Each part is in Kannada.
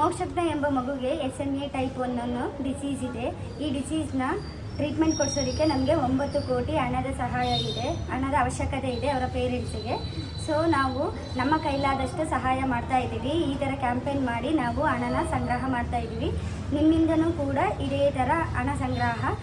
ಮೋಕ್ಷಜ್ಞ ಎಂಬ ಮಗುಗೆ SMA ಟೈಪ್ 1 ಅನ್ನೋ ಡಿಸೀಸ್ ಇದೆ. ಈ ಡಿಸೀಸ್ನ ಟ್ರೀಟ್ಮೆಂಟ್ ಕೊಡಿಸೋದಕ್ಕೆ ನಮಗೆ 9 ಕೋಟಿ ಹಣದ ಸಹಾಯ ಇದೆ, ಹಣದ ಅವಶ್ಯಕತೆ ಇದೆ ಅವರ ಪೇರೆಂಟ್ಸಿಗೆ. ಸೊ ನಾವು ನಮ್ಮ ಕೈಲಾದಷ್ಟು ಸಹಾಯ ಮಾಡ್ತಾ ಇದ್ದೀವಿ. ಈ ಥರ ಕ್ಯಾಂಪೇನ್ ಮಾಡಿ ನಾವು ಹಣನ ಸಂಗ್ರಹ ಮಾಡ್ತಾ ಇದ್ದೀವಿ. ನಿಮ್ಮಿಂದನೂ ಕೂಡ ಇದೇ ಥರ ಹಣ ಸಂಗ್ರಹ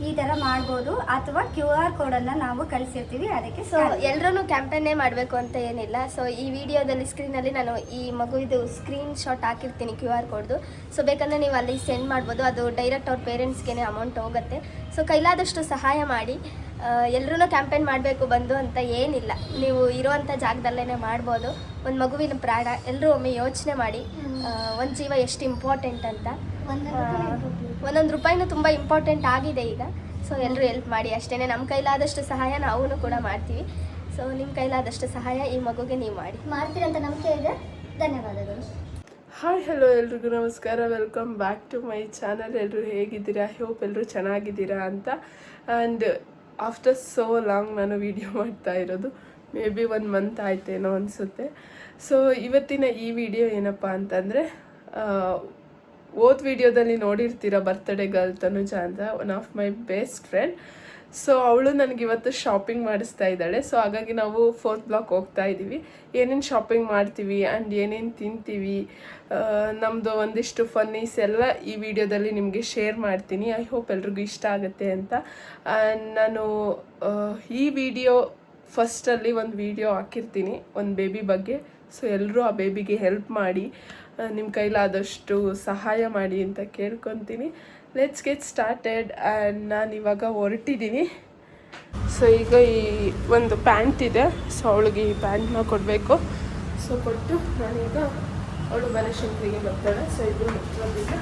ಈ ಥರ ಮಾಡ್ಬೋದು, ಅಥವಾ QR ಕೋಡನ್ನು ನಾವು ಕಳಿಸಿರ್ತೀವಿ. ಅದಕ್ಕೆ ಸೊ ಎಲ್ಲರೂ ಕ್ಯಾಂಪೇನ್ನೇ ಮಾಡಬೇಕು ಅಂತ ಏನಿಲ್ಲ. ಸೊ ಈ ವಿಡಿಯೋದಲ್ಲಿ ಸ್ಕ್ರೀನಲ್ಲಿ ನಾನು ಈ ಮಗುವಿದು ಸ್ಕ್ರೀನ್ ಶಾಟ್ ಹಾಕಿರ್ತೀನಿ QR ಕೋಡ್ದು. ಸೊ ಬೇಕಂದರೆ ನೀವು ಅಲ್ಲಿ ಸೆಂಡ್ ಮಾಡ್ಬೋದು, ಅದು ಡೈರೆಕ್ಟ್ ಅವ್ರ ಪೇರೆಂಟ್ಸ್ಗೆ ಅಮೌಂಟ್ ಹೋಗುತ್ತೆ. ಸೊ ಕೈಲಾದಷ್ಟು ಸಹಾಯ ಮಾಡಿ. ಎಲ್ಲರೂ ಕ್ಯಾಂಪೇನ್ ಮಾಡಬೇಕು ಬಂದು ಅಂತ ಏನಿಲ್ಲ, ನೀವು ಇರುವಂಥ ಜಾಗದಲ್ಲೇ ಮಾಡ್ಬೋದು. ಒಂದು ಮಗುವಿನ ಪ್ರಾಣ, ಎಲ್ಲರೂ ಒಮ್ಮೆ ಯೋಚನೆ ಮಾಡಿ ಒಂದು ಜೀವ ಎಷ್ಟು ಇಂಪಾರ್ಟೆಂಟ್ ಅಂತ. ಒಂದೊಂದು ರೂಪಾಯಿನೂ ತುಂಬ ಇಂಪಾರ್ಟೆಂಟ್ ಆಗಿದೆ ಈಗ. ಸೊ ಎಲ್ಲರೂ ಹೆಲ್ಪ್ ಮಾಡಿ ಅಷ್ಟೇ. ನಮ್ಮ ಕೈಲಾದಷ್ಟು ಸಹಾಯ ನಾವು ಕೂಡ ಮಾಡ್ತೀವಿ. ಸೊ ನಿಮ್ಮ ಕೈಲಾದಷ್ಟು ಸಹಾಯ ಈ ಮಗುಗೆ ನೀವು ಮಾಡ್ತೀರಂತ ನಂಬಿಕೆ ಇದೆ. ಧನ್ಯವಾದಗಳು. ಹಾಯ್ ಹಲೋ ಎಲ್ರಿಗೂ ನಮಸ್ಕಾರ, welcome back to my channel. ಎಲ್ಲರೂ ಹೇಗಿದ್ದೀರಾ? ಐ ಹೋಪ್ ಎಲ್ಲರೂ ಚೆನ್ನಾಗಿದ್ದೀರಾ ಅಂತ. ಆ್ಯಂಡ್ ಆಫ್ಟರ್ ಸೋ ಲಾಂಗ್ ನಾನು ವಿಡಿಯೋ ಮಾಡ್ತಾ ಇರೋದು, ಮೇ ಬಿ 1 ಮಂತ್ ಆಯ್ತೇನೋ ಅನಿಸುತ್ತೆ. ಸೊ ಇವತ್ತಿನ ಈ ವಿಡಿಯೋ ಏನಪ್ಪ ಅಂತಂದರೆ, ವಿಡಿಯೋದಲ್ಲಿ ನೋಡಿರ್ತೀರ ಬರ್ತ್ಡೇ ಗರ್ಲ್ ತನುಜಾ ಅಂತ, one of my best friend. So ಅವಳು ನನಗಿವತ್ತು ಶಾಪಿಂಗ್ ಮಾಡಿಸ್ತಾ ಇದ್ದಾಳೆ. ಸೊ ಹಾಗಾಗಿ ನಾವು 4th ಬ್ಲಾಕ್ ಹೋಗ್ತಾ ಇದ್ದೀವಿ. ಏನೇನು ಶಾಪಿಂಗ್ ಮಾಡ್ತೀವಿ ಆ್ಯಂಡ್ ಏನೇನು ತಿಂತೀವಿ, ನಮ್ಮದು ಒಂದಿಷ್ಟು ಫನ್ನೀಸ್ ಎಲ್ಲ ಈ ವಿಡಿಯೋದಲ್ಲಿ ನಿಮಗೆ ಶೇರ್ ಮಾಡ್ತೀನಿ. ಐ ಹೋಪ್ ಎಲ್ರಿಗೂ ಇಷ್ಟ ಆಗುತ್ತೆ ಅಂತ. ಆ್ಯಂಡ್ ನಾನು ಈ ವಿಡಿಯೋ ಫಸ್ಟಲ್ಲಿ ಒಂದು ವಿಡಿಯೋ ಹಾಕಿರ್ತೀನಿ ಒಂದು ಬೇಬಿ ಬಗ್ಗೆ. ಸೊ ಎಲ್ಲರೂ ಆ ಬೇಬಿಗೆ ಹೆಲ್ಪ್ ಮಾಡಿ, ನಿಮ್ಮ ಕೈಲಾದಷ್ಟು ಸಹಾಯ ಮಾಡಿ ಅಂತ ಕೇಳ್ಕೊತೀನಿ. Let's get started. ಆ್ಯಂಡ್ ನಾನು ಇವಾಗ ಹೊರಟಿದ್ದೀನಿ. ಸೊ ಈಗ ಈ ಒಂದು ಪ್ಯಾಂಟ್ ಇದೆ, ಸೊ ಅವಳಿಗೆ ಈ ಪ್ಯಾಂಟ್ನ ಕೊಡಬೇಕು. ಸೊ ಕೊಟ್ಟು ನಾನೀಗ ಅವಳು ಬನಶಂಕರಿಗೆ ಬರ್ತಾಳೆ. ಸೊ ಇಬ್ಬರು ಹತ್ರದಿಂದ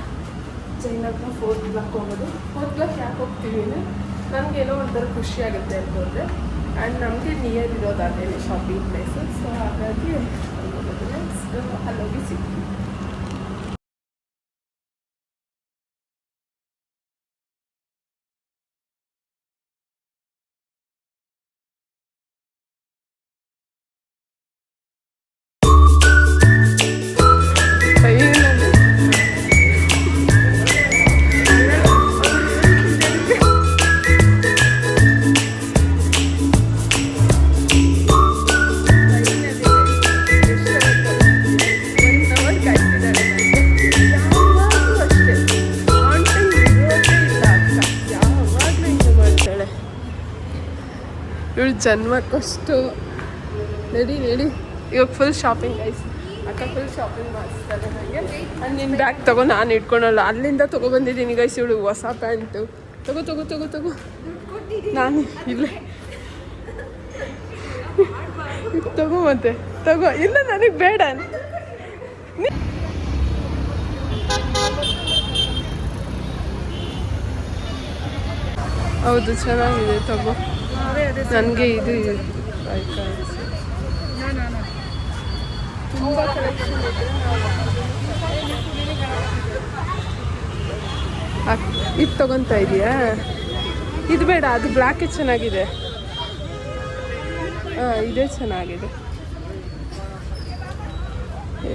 ಜೈನತ್ರ 4th ಬ್ಲಾಕ್ ಹೋಗೋದು. 4th ಬ್ಲಾಕ್ ಯಾಕೆ ಹೋಗ್ತೀವಿ ಅಂದರೆ ನನಗೇನೋ ಒಂಥರ ಖುಷಿ ಆಗುತ್ತೆ ಅಂತ ಹೋದರೆ. ಆ್ಯಂಡ್ ನಮಗೆ ನಿಯರ್ ಇರೋದು ಅದೇನೆ ಶಾಪಿಂಗ್ ಪ್ಲೇಸು. ಸೊ ಹಾಗಾಗಿ ಅಲ್ಲೋಗಿ ಸಿಗ್ತೀವಿ. ಇವಳು ಜನ್ಮಕ್ಕಷ್ಟು ನಡಿ ಇವಾಗ ಫುಲ್ ಶಾಪಿಂಗ್ ಗೈಸ್. ಅಕ್ಕ ಫುಲ್ ಶಾಪಿಂಗ್ ಮಾಡಿಸ್ತಾರೆ ನನಗೆ. ಆ್ಯಂಡ್ ನಿನ್ನ ಬ್ಯಾಗ್ ತಗೋ, ನಾನು ಇಟ್ಕೊಳಲ್ಲ, ಅಲ್ಲಿಂದ ತೊಗೊಬಂದಿದ್ದೀನಿ ಗೈಸ್. ಇವಳು ಹೊಸ ಪ್ಯಾಂಟು ತಗೋ ನಾನು ಇಲ್ಲ ತಗೋ, ಮತ್ತೆ ತಗೋ. ಇಲ್ಲ ನನಗೆ ಬೇಡ. ಹೌದು ಚೆನ್ನಾಗಿದೆ, ತಗೋ. ನನಗೆ ಇದು ತುಂಬ ಕಲೆಕ್ಷನ್ ಇದೆ. ಇದು ತೊಗೊತಾ ಇದೆಯಾ? ಇದು ಬೇಡ, ಅದು ಬ್ಲ್ಯಾಕೇ ಚೆನ್ನಾಗಿದೆ. ಹಾಂ, ಇದೇ ಚೆನ್ನಾಗಿದೆ.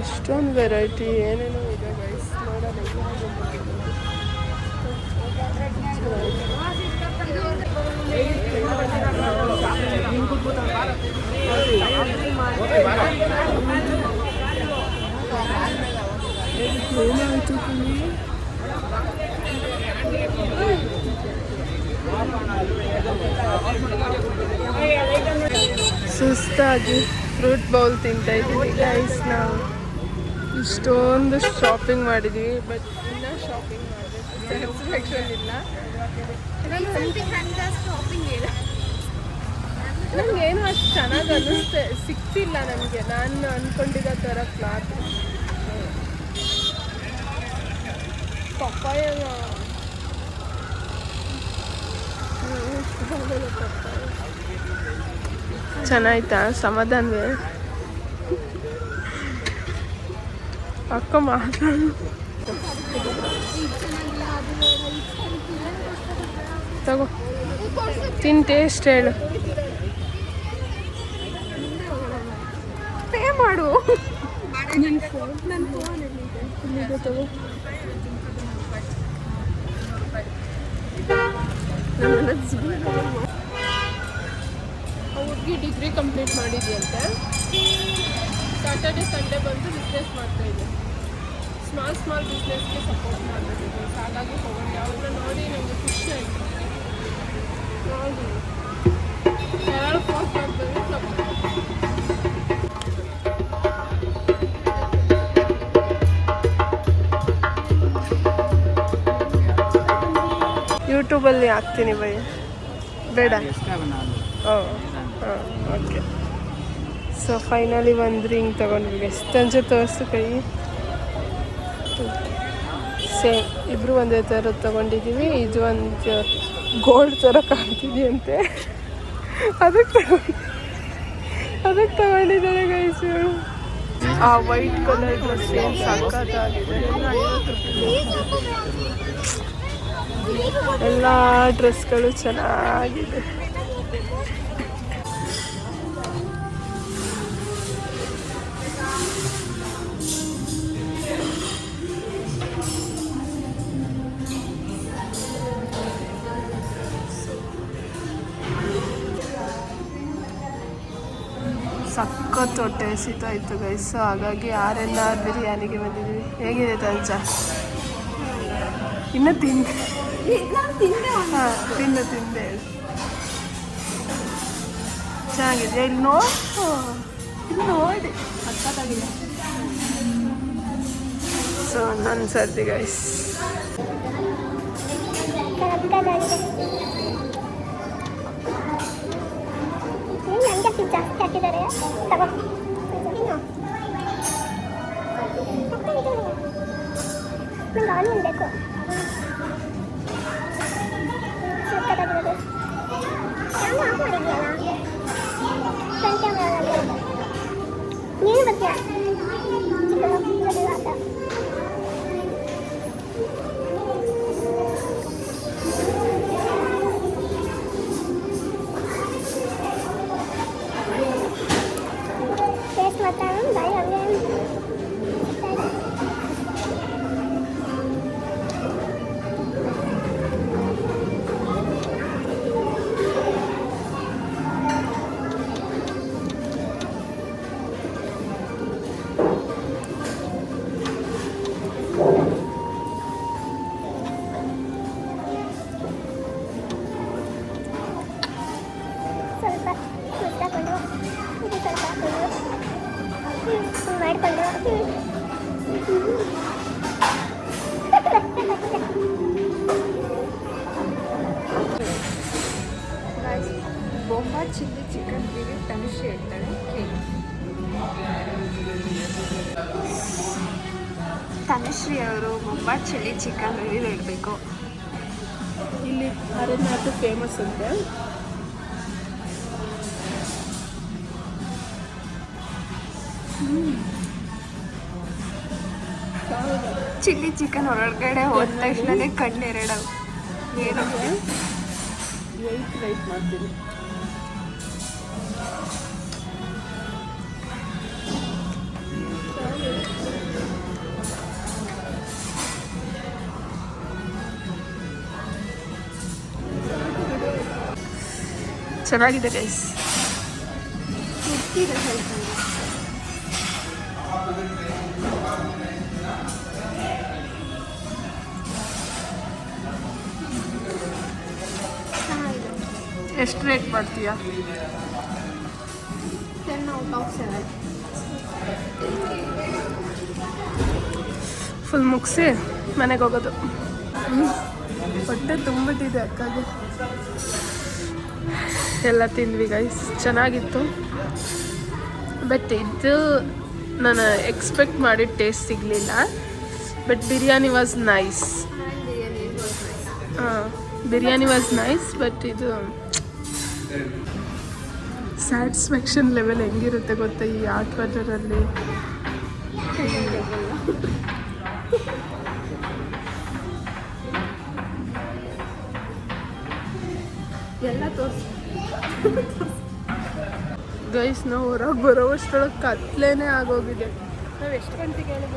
ಎಷ್ಟೊಂದು ವೆರೈಟಿ ಏನೇನೋ ಇದೆ ಗೈಸ್, ನೋಡೋಣ. ಏನಾಯಿತು ಸುಸ್ತಾಗಿ ಫ್ರೂಟ್ ಬೌಲ್ ತಿಂತಾ ಇದ್ದೀವಿ ಗೈಸ್. ನಾವು ಇಷ್ಟೊಂದು ಶಾಪಿಂಗ್ ಮಾಡಿದ್ದೀವಿ, ಬಟ್ ಇನ್ನೂ ಶಾಪಿಂಗ್ ಮಾಡಬೇಕು. ಸ್ಯಾಟಿಸ್ಫ್ಯಾಕ್ಷನ್ ಇಲ್ಲ. ನನಗೇನು ಅಷ್ಟು ಚೆನ್ನಾಗಿ ಸಿಕ್ತಿಲ್ಲ ನನಗೆ, ನಾನು ಅಂದ್ಕೊಂಡಿರೋ ಥರ ಕ್ಲಾತ್. ಪಪ್ಪಾಯ ಚೆನ್ನಾಯ್ತಾ? ಸಮಾಧಾನವೇ? ಅಕ್ಕ ಮಾತಾಡು. ತಗೋ ತಿನ್, ಟೇಸ್ಟ್ ಹೇಳು. ಪೇ ಮಾಡು. ನನ್ನ ಫೋನ್ ಇಲ್ಲಿದೆ ತಗೋ. ಹುಡುಗಿ ಡಿಗ್ರಿ ಕಂಪ್ಲೀಟ್ ಮಾಡಿದ್ಯಂತೆ. ಸ್ಯಾಟರ್ಡೆ ಸಂಡೇ ಬಂದು ಬಿಸ್ನೆಸ್ ಮಾಡ್ತಾಯಿದ್ದೆ. ಸ್ಮಾಲ್ ಬಿಸ್ನೆಸ್ಗೆ ಸಪೋರ್ಟ್ ಮಾಡಬೇಕು. ಹಾಗಾಗಿ ಹೋಗೋಣ. ಅವ್ರನ್ನ ನೋಡಿ ನಮಗೆ ಖುಷಿ ಆಯಿತು. ನೋಡಿ ಯಾರು ಪೋಸ್ಟ್ ಮಾಡ್ತಾರೆ ಸಪೋರ್ಟ್. ಯೂಟ್ಯೂಬಲ್ಲಿ ಹಾಕ್ತೀನಿ ಬೈ. ಬೇಡ. ಹಾಂ ಓಕೆ. ಸೊ ಫೈನಲಿ ಒಂದು ರಿಂಗ್ ತೊಗೊಂಡ್ವಿ. ಎಷ್ಟಂಜೆ ತೋರಿಸು ಕೈ. ಸೇಮ್ ಇಬ್ಬರು ಒಂದೇ ಥರ ತೊಗೊಂಡಿದ್ದೀವಿ. ಇದು ಒಂದು ಗೋಲ್ಡ್ ಥರ ಕಾಣ್ತಿದೆಯಂತೆ. ಅದಕ್ಕೆ ತೊಗೊಂಡಿದ್ದಾರೆ ಗೈಸು. ಆ ವೈಟ್ ಕಲರ್ ಡ್ರೆಸ್ ಏನು ಸಖತ್ತಾಗಿದೆ. ಎಲ್ಲ ಡ್ರೆಸ್ಗಳು ಚೆನ್ನಾಗಿದೆ. ಸಖತ್ ಹೊಟ್ಟೆ ಹಸಿತಾಯಿತ್ತು ಗೈಸ್. ಹಾಗಾಗಿ R&R ಬಿರಿಯಾನಿಗೆ ಬಂದಿದ್ದೀವಿ. ಹೇಗಿದೆ ತಂಚ? ಇನ್ನೂ ತಿಂದೆ. ಹಾಂ ತಿಂದೆ ಚೆನ್ನಾಗಿದೆ. ಇಲ್ಲಿ ನೋಡಿ ಸಖತ್ತಾಗಿದೆ. ಸೊ ನನ್ನ ಸರ್ದಿ ಗೈಸ್. ಜಾಸ್ತಿ ಹಾಕಿದ್ದಾರೆ. ತಗೋ ನಂಗೆ ಆನಿಯನ್ ಬೇಕು. ಸಕ್ಕತ್ತಾಗಿರೋದು. ಕ್ಯಾಮ್ರಾ ಆಫ್ ಮಾಡಿದ್ಯಲ್ಲ? ಫ್ರಂಟ್ ಕ್ಯಾಮ್ರಾ ನೀನು ಬರ್ತೀಯಾ? ಆಟ ಟೇಸ್ಟ್ ಮಾತ್ರ ಬಾಯಿ ಹಂಗೆ ಮಾಡಿಕೊಂಡು ಬೊಂಬಾ ಚಿಲ್ಲಿ ಚಿಕನ್ ಗ್ರೇವಿ ತನುಶ್ರೀ ಹೇಳ್ತಾಳೆ. ತನುಶ್ರೀ ಅವರು ಬೊಂಬಾ ಚಿಲ್ಲಿ ಚಿಕನ್ ಗ್ರೇವಿ ಹೇಳಬೇಕು. ಇಲ್ಲಿ R&R ಫೇಮಸ್ ಅಂತೆ. ಚಿಲ್ಲಿ ಚಿಕನ್ ಹೊರಗಡೆ ಹೋದ ತಕ್ಷಣ ಕಣ್ಣೆರಡು ಏನಿದೆ. ವೆಯ್ಟ್ ಮಾಡ್ತೀನಿ. ಚೆನ್ನಾಗಿದೆ ಗೈಸ್. ಎಷ್ಟು ರೇಟ್ ಮಾಡ್ತೀಯಾ? 10/7. ಫುಲ್ ಮುಗಿಸಿ ಮನೆಗೆ ಹೋಗೋದು. ಹೊಟ್ಟೆ ತುಂಬಿಟ್ಟಿದೆ ಅಕ್ಕಾಗೆ. ಎಲ್ಲ ತಿಂದ್ವಿ ಗೈಸ್. ಚೆನ್ನಾಗಿತ್ತು. ಬಟ್ ಇದು ನಾನು ಎಕ್ಸ್ಪೆಕ್ಟ್ ಮಾಡಿದ ಟೇಸ್ಟ್ ಸಿಗಲಿಲ್ಲ. But biryani was nice. Biryani was nice. But ಇದು ಸ್ಯಾಟಿಸ್ಫ್ಯಾಕ್ಷನ್ ಲೆವೆಲ್ ಹೆಂಗಿರುತ್ತೆ ಗೊತ್ತಾ ಈ ಹಾಟ್ ವಾಟರಲ್ಲಿ. ಎಲ್ಲ ತೋರಿಸಿ ಗೈಸ್ ನಾವು ಹೊರಗೆ ಬರೋವಷ್ಟರೊಳಗೆ ಕತ್ಲೇನೆ ಆಗೋಗಿದೆ. ನಾವು ಎಷ್ಟು ಗಂಟೆಗೆ ಹೇಳಿ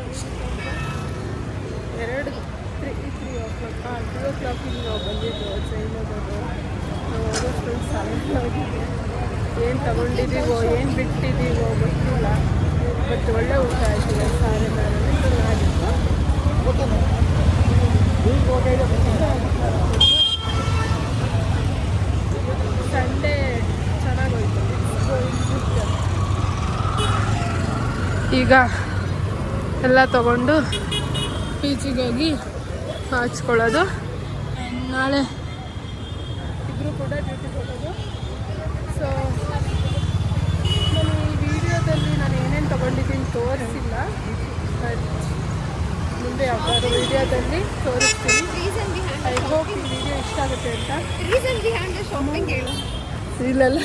2 o'clock ನಾವು ಬಂದಿದ್ದು ಜೈನದವರು. ನಾವು ಹೋಗೋಷ್ಟೊಂದು ಸಮಯ ಹೋಗಿದೆ. ಏನು ತಗೊಂಡಿದ್ದೀವೋ ಏನು ಬಿಟ್ಟಿದ್ದೀವೋ ಗೊತ್ತಿಲ್ಲ. ಬಟ್ ಒಳ್ಳೆ ಊಟ ಆಗಿದೆ. ಸಾರೆ ಮಾಡಿತ್ತು. ಸಂಡೇ ಚೆನ್ನಾಗೋಯ್ತು. ಈಗ ಎಲ್ಲ ತಗೊಂಡು ಪಿ ಜಿಗೆ ಹೋಗಿ ಹಚ್ಕೊಳ್ಳೋದು. ನಾಳೆ ಇಬ್ಬರು ಕೂಡ ಡ್ಯೂಟಿಗೆ ಹೋಗೋದು. ಸೊ ನಾನು ಈ ವಿಡಿಯೋದಲ್ಲಿ ನಾನು ಏನೇನು ತೊಗೊಂಡಿದ್ದೀನಿ ತೋರಿಸಿಲ್ಲ. ಬಟ್ ಮುಂದೆ ಯಾವ್ದಾದ್ರು ವಿಡಿಯೋದಲ್ಲಿ ತೋರಿಸ್ತೀನಿ. ಐ ಹೋಪ್ ಈ ವಿಡಿಯೋ ಇಷ್ಟ ಆಗುತ್ತೆ ಅಂತ. ರೀಸನ್ ಬಿಹೈಂಡ್ ದ ಶಾಪಿಂಗ್ ಹೇಳು. ಇಲ್ಲಲ್ಲ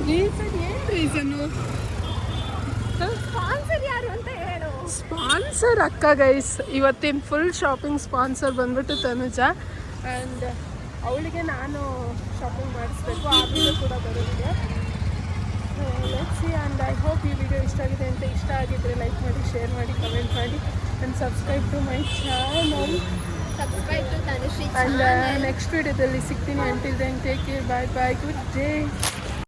ರೀಸನ್ ಏನು ರೀಸನ್ನು? ಸ್ಪಾನ್ಸರ್ ಯಾರು ಅಂತ ಹೇಳು. ಸ್ಪಾನ್ಸರ್ ಅಕ್ಕ ಗೈಸ್. ಇವತ್ತಿನ ಫುಲ್ ಶಾಪಿಂಗ್ ಸ್ಪಾನ್ಸರ್ ಬಂದ್ಬಿಟ್ಟು ತನುಜ. ಆ್ಯಂಡ್ ಅವಳಿಗೆ ನಾನು ಶಾಪಿಂಗ್ ಮಾಡಿಸ್ಬೇಕು. ಆ ವಿಡಿಯೋ ಕೂಡ ಬರುತ್ತೆ. Let's see. And I hope ಈ ವಿಡಿಯೋ ಇಷ್ಟ ಆಗಿದೆ ಅಂತ. ಇಷ್ಟ ಆಗಿದ್ರೆ ಲೈಕ್ ಮಾಡಿ, ಶೇರ್ ಮಾಡಿ, ಕಮೆಂಟ್ ಮಾಡಿ and subscribe to my channel. Subscribe to Tanushree and next ವಿಡಿಯೋದಲ್ಲಿ ಸಿಗ್ತೀನಿ. Until then take care. Bye bye. Good day.